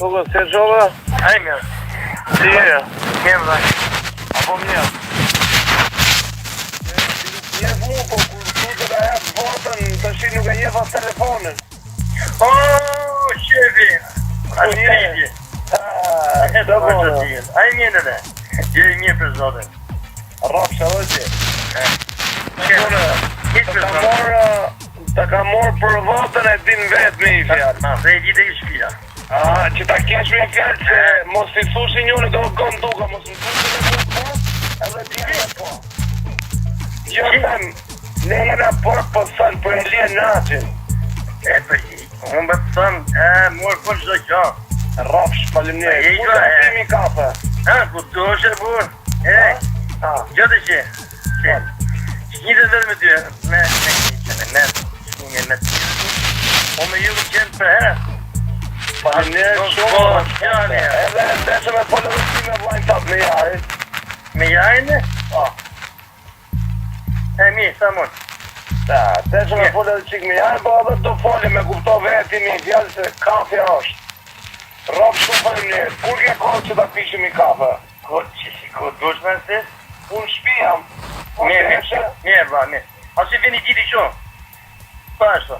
Tukë, se gjove? Aj mirë. Si e? Mirë dhe. Apo mirë? Je mu, po kur tu të da jep votën, të shi nuk e jepa telefonin. O, shefi. A shkajti. Të bërë. Aj mirë dhe. Je i mirë për zotin. Rapsha dhe ti. Të ka morë për votën e din vetë me i fjallë. Dhe i ditë i shpia. Që ta kesh me fjallë që mos i thushin njëri do gëmë duka, mos më thushin e mos po, edhe t'jene po. Jo them, ne jena por po thënë për Elia Natin. E për i, unë më të thënë, morë për çdo gjo. Rafsh, falimnjeri, ku të timi kafe? Ku të është e burë? Gjote që, shkjite dhe me ty, me të po me ju qenë për herë. Falimnjeri shumë, edhe ndeshe me folë dhe si me vlajnë tapë me jarit. Me jajnë? Mirë, sa mund. Ndeshe me folë dhe qik me jarit, po edhe do folë me kupto veti me fjallë se kafe është. Rap shumë falimnjeri, kur ke kohë që ta pishim i kafe? Kur dush me nësë? Unë shpi jam. Mirë, ba, mirë. A që vini gjithi shumë? Pa është?